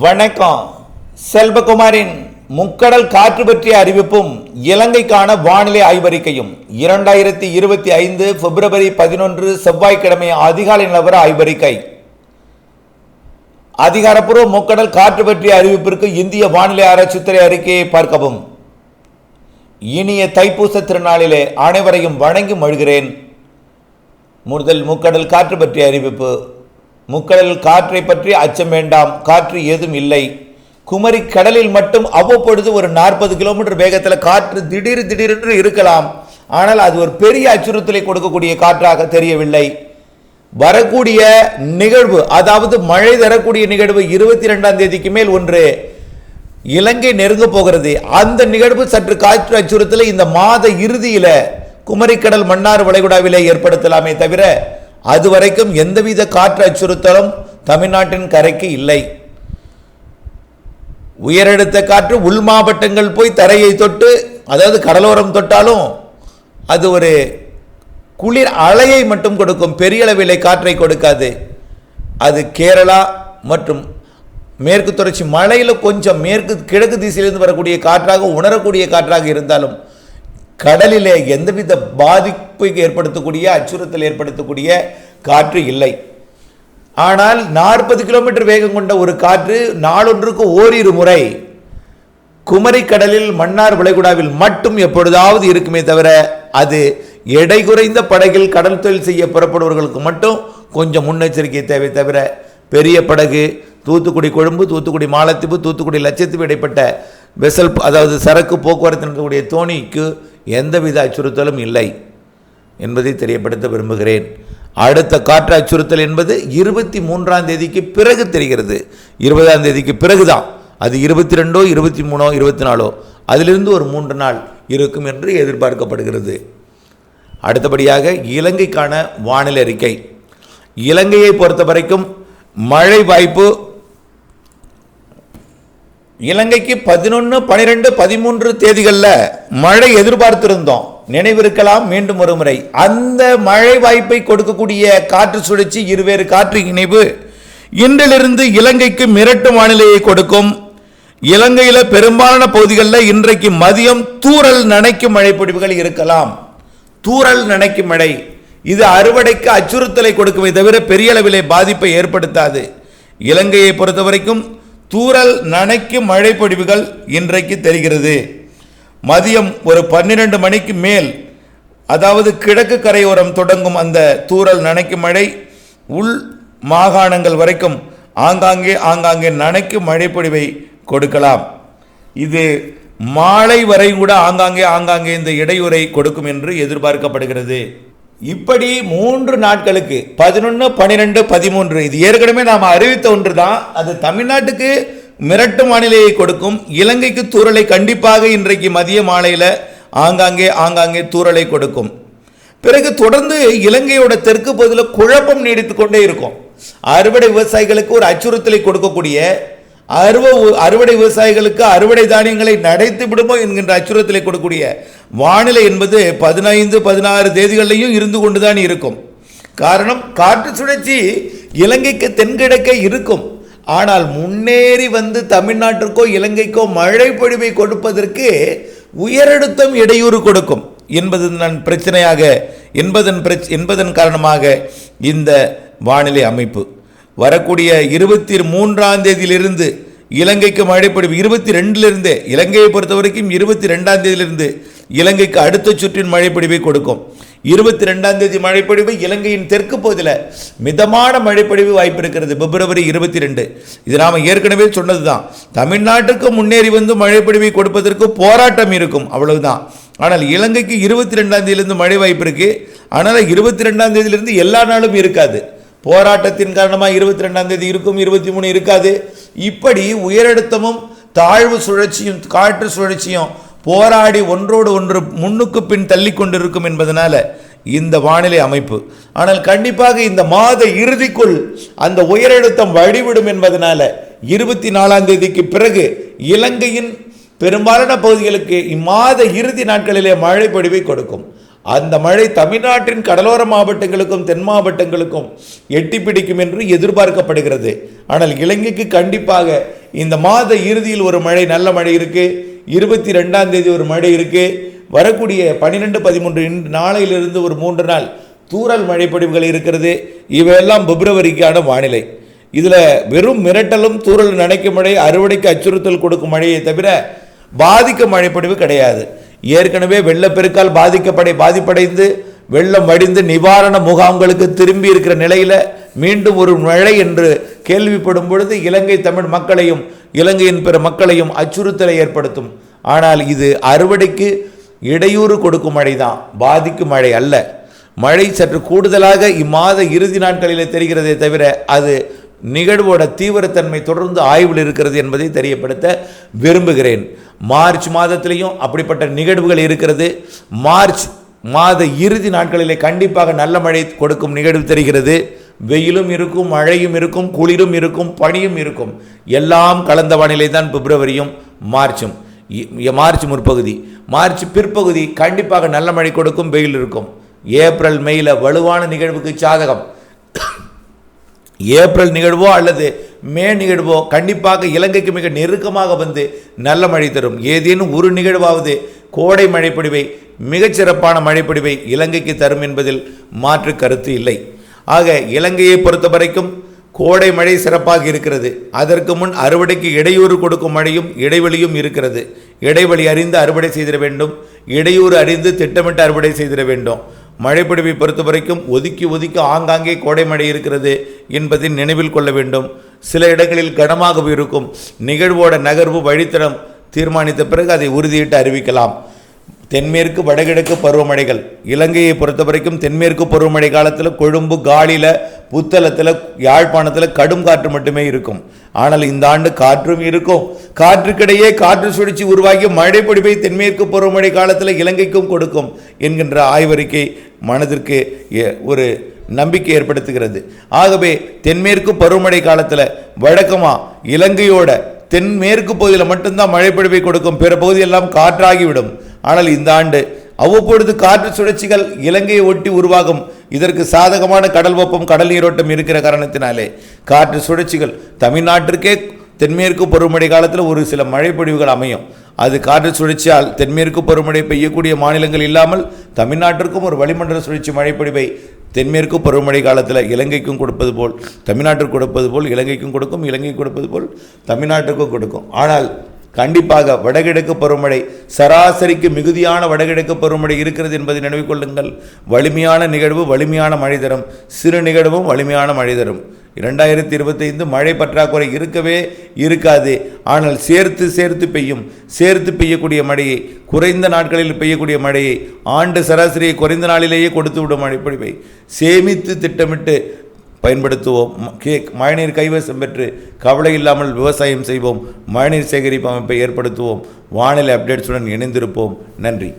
வணக்கம். செல்வகுமாரின் முக்கடல் காற்று பற்றிய அறிவிப்பும் இலங்கைக்கான வானிலை ஆய்வறிக்கையும் 2025 பிப்ரவரி 11 செவ்வாய்க்கிழமை அதிகாலை நிலவர ஆய்வறிக்கை. அதிகாரப்பூர்வ முக்கடல் காற்று பற்றிய அறிவிப்பிற்கு இந்திய வானிலை ஆராய்ச்சித்துறை அறிக்கையை பார்க்கவும். இனிய தைப்பூச திருநாளிலே அனைவரையும் வணங்கி மகிழ்கிறேன். முதல் முக்கடல் காற்று பற்றிய அறிவிப்பு. முக்கடல் காற்றை பற்றி அச்சம் வேண்டாம். காற்று ஏதும் இல்லை. குமரி கடலில் மட்டும் அவ்வப்பொழுது ஒரு 40 கிலோமீட்டர் வேகத்தில் காற்று திடீரென்று இருக்கலாம். ஆனால் அது ஒரு பெரிய அச்சுறுத்தலை கொடுக்கக்கூடிய காற்றாக தெரியவில்லை. வரக்கூடிய நிகழ்வு, அதாவது மழை தரக்கூடிய நிகழ்வு 22ஆம் தேதிக்கு மேல் ஒன்று இலங்கை நெருங்க போகிறது. அந்த நிகழ்வு சற்று காற்று அச்சுறுத்தலை இந்த மாத இறுதியில் குமரிக்கடல் மன்னார் வளைகுடாவிலே ஏற்படுத்தலாமே தவிர அதுவரைக்கும் எந்தவித காற்று அச்சுறுத்தலும் தமிழ்நாட்டின் கரைக்கு இல்லை. உயரழுத்த காற்று உள் மாவட்டங்கள் போய் தரையை தொட்டு, அதாவது கடலோரம் தொட்டாலும் அது ஒரு குளிர் அலையை மட்டும் கொடுக்கும், பெரிய அளவிலே காற்றை கொடுக்காது. அது கேரளா மற்றும் மேற்கு தொடர்ச்சி மலையில் கொஞ்சம் கிழக்கு திசையிலிருந்து வரக்கூடிய காற்றாக உணரக்கூடிய காற்றாக இருந்தாலும் கடலிலே எந்தவித பாதிப்பை ஏற்படுத்தக்கூடிய அச்சுறுத்தல் ஏற்படுத்தக்கூடிய காற்று இல்லை. ஆனால் 40 கிலோமீட்டர் வேகம் கொண்ட ஒரு காற்று நாளொன்றுக்கு ஓரிரு முறை குமரி கடலில் மன்னார் வளைகுடாவில் மட்டும் எப்பொழுதாவது இருக்குமே தவிர அது எடை குறைந்த படகில் கடல் தொழில் செய்ய புறப்படுபவர்களுக்கு மட்டும் கொஞ்சம் முன்னெச்சரிக்கை தேவை தவிர பெரிய படகு தூத்துக்குடி கொழும்பு, தூத்துக்குடி மாலத்தீவு, தூத்துக்குடி லட்சத்தீவு இடைப்பட்ட வெசல், அதாவது சரக்கு போக்குவரத்து நடத்தக்கூடிய தோணிக்கு எந்தவித அச்சுறுத்தலும் இல்லை என்பதை தெரியப்படுத்த விரும்புகிறேன். அடுத்த காற்று அச்சுறுத்தல் என்பது 23ஆம் தேதிக்கு பிறகு தெரிகிறது. 20ஆம் தேதிக்கு பிறகுதான் அது 22, 23, 24 அதிலிருந்து ஒரு 3 நாள் இருக்கும் என்று எதிர்பார்க்கப்படுகிறது. அடுத்தபடியாக இலங்கைக்கான வானிலை அறிக்கை. இலங்கையை பொறுத்த வரைக்கும் மழை வாய்ப்பு இலங்கைக்கு 11, 12, 13 தேதிகளில் மழை எதிர்பார்த்திருந்தோம், நினைவிருக்கலாம். மீண்டும் ஒரு முறை அந்த மழை வாய்ப்பை கொடுக்கக்கூடிய காற்று சுழற்சி, இருவேறு காற்று இணைவு இன்றிலிருந்து இலங்கைக்கு மிரட்டும் வானிலையை கொடுக்கும். இலங்கையில் பெரும்பாலான பகுதிகளில் இன்றைக்கு மதியம் தூறல் நனைக்கும் மழை பொழிவுகள் இருக்கலாம். தூறல் நனைக்கும் மழை இது அறுவடைக்கு அச்சுறுத்தலை கொடுக்குமே தவிர பெரிய அளவிலே பாதிப்பை ஏற்படுத்தாது. இலங்கையை பொறுத்த வரைக்கும் தூறல் நனைக்கும் மழை பொழிவுகள் இன்றைக்கு தெரிகிறது. மதியம் ஒரு 12 மணிக்கு மேல், அதாவது கிழக்கு கரையோரம் தொடங்கும் அந்த தூறல் நனைக்கும் மழை உள் மாகாணங்கள் வரைக்கும் ஆங்காங்கே நனைக்கும் மழை பொழிவை கொடுக்கலாம். இது மாலை வரை கூட ஆங்காங்கே இந்த இடையூறை கொடுக்கும் என்று எதிர்பார்க்கப்படுகிறது. இப்படி 3 நாட்களுக்கு 11, 12, 13 இது ஏற்கனவே நாம் அறிவித்த ஒன்று தான். அது தமிழ்நாட்டுக்கு மிரட்டும் வானிலையை கொடுக்கும். இலங்கைக்கு தூறலை கண்டிப்பாக இன்றைக்கு மதிய மாலையில் ஆங்காங்கே தூறலை கொடுக்கும். பிறகு தொடர்ந்து இலங்கையோட தெற்கு பகுதியில் குழப்பம் நீடித்து கொண்டே இருக்கும். அறுவடை விவசாயிகளுக்கு ஒரு அச்சுறுத்தலை கொடுக்கக்கூடிய, அறுவடை விவசாயிகளுக்கு அறுவடை தானியங்களை நடைத்து விடுமோ என்கின்ற அச்சுறுத்தலை கொடுக்கக்கூடிய வானிலை என்பது 15, 16 தேதிகளிலையும் இருந்து கொண்டுதான் இருக்கும். காரணம், காற்று சுழற்சி இலங்கைக்கு தென்கிழக்கே இருக்கும். ஆனால் முன்னேறி வந்து தமிழ்நாட்டிற்கோ இலங்கைக்கோ மழை பொழிவை கொடுப்பதற்கு உயரழுத்தம் இடையூறு கொடுக்கும் என்பதன் காரணமாக இந்த வானிலை அமைப்பு வரக்கூடிய 23ஆம் தேதியிலிருந்து இலங்கைக்கு மழைப்பொழிவு 22லிருந்து, இலங்கையை பொறுத்த வரைக்கும் 22ஆம் தேதியிலிருந்து இலங்கைக்கு அடுத்த சுற்றின் மழைப்பொழிவை கொடுக்கும். 22ஆம் தேதி மழைப்பொழிவு இலங்கையின் தெற்கு பகுதியில் மிதமான மழைப்பொழிவு வாய்ப்பு இருக்கிறது. பிப்ரவரி 22 இது நாம் ஏற்கனவே சொன்னது தான். தமிழ்நாட்டுக்கு முன்னேறி வந்து மழைப்பொழிவை கொடுப்பதற்கு போராட்டம் இருக்கும், அவ்வளவுதான். ஆனால் இலங்கைக்கு 22ஆம் தேதியிலிருந்து மழை வாய்ப்பு இருக்கு. ஆனால் 22ஆம் தேதியிலிருந்து எல்லா நாளும் இருக்காது. போராட்டத்தின் காரணமாக 22ஆம் தேதி இருக்கும், 23 இருக்காது. இப்படி உயரழுத்தமும் தாழ்வு சுழற்சியும் காற்று சுழற்சியும் போராடி ஒன்றோடு ஒன்று முன்னுக்கு பின் தள்ளி கொண்டிருக்கும் என்பதனால இந்த வானிலை அமைப்பு. ஆனால் கண்டிப்பாக இந்த மாத இறுதிக்குள் அந்த உயரழுத்தம் வழிவிடும் என்பதனால 24ஆம் தேதிக்கு பிறகு இலங்கையின் பெரும்பாலான பகுதிகளுக்கு இம்மாத இறுதி நாட்களிலே மழை பொழிவை கொடுக்கும். அந்த மழை தமிழ்நாட்டின் கடலோர மாவட்டங்களுக்கும் தென் மாவட்டங்களுக்கும் எட்டி பிடிக்கும் என்று எதிர்பார்க்கப்படுகிறது. ஆனால் இலங்கைக்கு கண்டிப்பாக இந்த மாத இறுதியில் ஒரு மழை, நல்ல மழை இருக்குது. 22ஆம் தேதி ஒரு மழை இருக்குது. வரக்கூடிய 12, 13 நாளையிலிருந்து ஒரு 3 நாள் தூறல் மழைப்பொழிவுகள் இருக்கிறது. இவையெல்லாம் பிப்ரவரிக்கான வானிலை. இதில் வெறும் மிரட்டலும் தூறல் நனைக்கும் மழை, அறுவடைக்கு அச்சுறுத்தல் கொடுக்கும் மழையை தவிர பாதிக்கும் மழைப்பொழிவு கிடையாது. ஏற்கனவே வெள்ளப்பெருக்கால் பாதிப்படைந்து வெள்ளம் வடிந்து நிவாரண முகாம்களுக்கு திரும்பி இருக்கிற நிலையில் மீண்டும் ஒரு மழை என்று கேள்விப்படும் பொழுது இலங்கை தமிழ் மக்களையும் இலங்கையின் பிற மக்களையும் அச்சுறுத்தலை ஏற்படுத்தும். ஆனால் இது அறுவடைக்கு இடையூறு கொடுக்கும் மழை தான், பாதிக்கும் மழை அல்ல. மழை சற்று கூடுதலாக இம்மாத இறுதி நாட்களில் தெரிகிறதே தவிர அது நிகழ்வோட தீவிரத்தன்மை தொடர்ந்து ஆய்வில் இருக்கிறது என்பதை தெரியப்படுத்த விரும்புகிறேன். மார்ச் மாதத்திலையும் அப்படிப்பட்ட நிகழ்வுகள் இருக்கிறது. மார்ச் மாத இறுதி நாட்களிலே கண்டிப்பாக நல்ல மழை கொடுக்கும் நிகழ்வு தெரிகிறது. வெயிலும் இருக்கும், மழையும் இருக்கும், குளிரும் இருக்கும், பனியும் இருக்கும். எல்லாம் கலந்த வானிலை தான் பிப்ரவரியும் மார்ச்சும். மார்ச் முற்பகுதி, மார்ச் பிற்பகுதி கண்டிப்பாக நல்ல மழை கொடுக்கும், வெயில் இருக்கும். ஏப்ரல் மேல வலுவான நிகழ்வுக்கு சாதகம். ஏப்ரல் நிகழ்வோ அல்லது மே நிகழ்வோ கண்டிப்பாக இலங்கைக்கு மிக நெருக்கமாக வந்து நல்ல மழை தரும். ஏதேனும் ஒரு நிகழ்வாவது கோடை மழைப்பொழிவை, மிகச்சிறப்பான மழைப்பொழிவை இலங்கைக்கு தரும் என்பதில் மாற்று கருத்து இல்லை. ஆக இலங்கையை பொறுத்த வரைக்கும் கோடை மழை சிறப்பாக இருக்கிறது. அதற்கு முன் அறுவடைக்கு இடையூறு கொடுக்கும் மழையும் இடைவெளியும் இருக்கிறது. இடைவெளி அறிந்து அறுவடை செய்திட வேண்டும், இடையூறு அறிந்து திட்டமிட்டு அறுவடை செய்திட வேண்டும். மழைப்பொழிவை பொறுத்த வரைக்கும் ஒதுக்கி ஆங்காங்கே கோடை மழை இருக்கிறது என்பதை நினைவில் கொள்ள வேண்டும். சில இடங்களில் கனமாகவும் இருக்கும். நிகழ்வோட நகர்வு வழித்தடம் தீர்மானித்த பிறகு அதை உறுதியிட்டு அறிவிக்கலாம். தென்மேற்கு வடகிழக்கு பருவமழைகள் இலங்கையை பொறுத்த வரைக்கும் தென்மேற்கு பருவமழை காலத்தில் கொழும்பு, காலியில், புத்தளத்தில், யாழ்ப்பாணத்தில் கடும் காற்று மட்டுமே இருக்கும். ஆனால் இந்த ஆண்டு காற்றும் இருக்கும். காற்றுக்கிடையே காற்று சுழற்சி உருவாகி மழை பொழிவை தென்மேற்கு பருவமழை காலத்தில் இலங்கைக்கும் கொடுக்கும் என்கின்ற ஆய்வறிக்கை மனதிற்கு ஒரு நம்பிக்கை ஏற்படுத்துகிறது. ஆகவே தென்மேற்கு பருவமழை காலத்தில் வழக்கமாக இலங்கையோட தென்மேற்கு பகுதியில் மட்டும்தான் மழை பொழிவை கொடுக்கும், பிற பகுதியெல்லாம் காற்றாகிவிடும். ஆனால் இந்த ஆண்டு அவ்வப்பொழுது காற்று சுழற்சிகள் இலங்கையை ஒட்டி உருவாகும். இதற்கு சாதகமான கடல் வெப்பம், கடல் நீரோட்டம் இருக்கிற காரணத்தினாலே காற்று சுழற்சிகள் தமிழ்நாட்டிற்கே தென்மேற்கு பருவமழை காலத்தில் ஒரு சில மழை பொழிவுகள் அமையும். அது காற்று சுழற்சியால் தென்மேற்கு பருவமழை பெய்யக்கூடிய மாநிலங்கள் இல்லாமல் தமிழ்நாட்டிற்கும் ஒரு வளிமண்டல சுழற்சி மழைப்பொழிவை தென்மேற்கு பருவமழை காலத்தில் இலங்கைக்கும் கொடுப்பது போல் தமிழ்நாட்டிற்கு கொடுப்பது போல் இலங்கைக்கும் கொடுக்கும், இலங்கைக்கு கொடுப்பது போல் தமிழ்நாட்டுக்கும் கொடுக்கும். ஆனால் கண்டிப்பாக வடகிழக்கு பருவமழை சராசரிக்கு மிகுதியான வடகிழக்கு பருவமழை இருக்கிறது என்பதை நினைவில் கொள்ளுங்கள். வலிமையான நிகழ்வு வலிமையான மழை தரும், சிறு நிகழ்வும் வலிமையான மழை தரும். 2025 மழை பற்றாக்குறை இருக்கவே இருக்காது. ஆனால் சேர்த்து பெய்யும். சேர்த்து பெய்யக்கூடிய மழையை, குறைந்த நாட்களில் பெய்யக்கூடிய மழையை, ஆண்டு சராசரியை குறைந்த நாளிலேயே கொடுத்து விடும் மழைப்பொழிவை சேமித்து திட்டமிட்டு பயன்படுத்துவோம். மழைநீர் கைவசம் பெற்று கவலை இல்லாமல் விவசாயம் செய்வோம். மழைநீர் சேகரிப்பு அமைப்பை ஏற்படுத்துவோம். வானிலை அப்டேட்ஸுடன் இணைந்திருப்போம். நன்றி.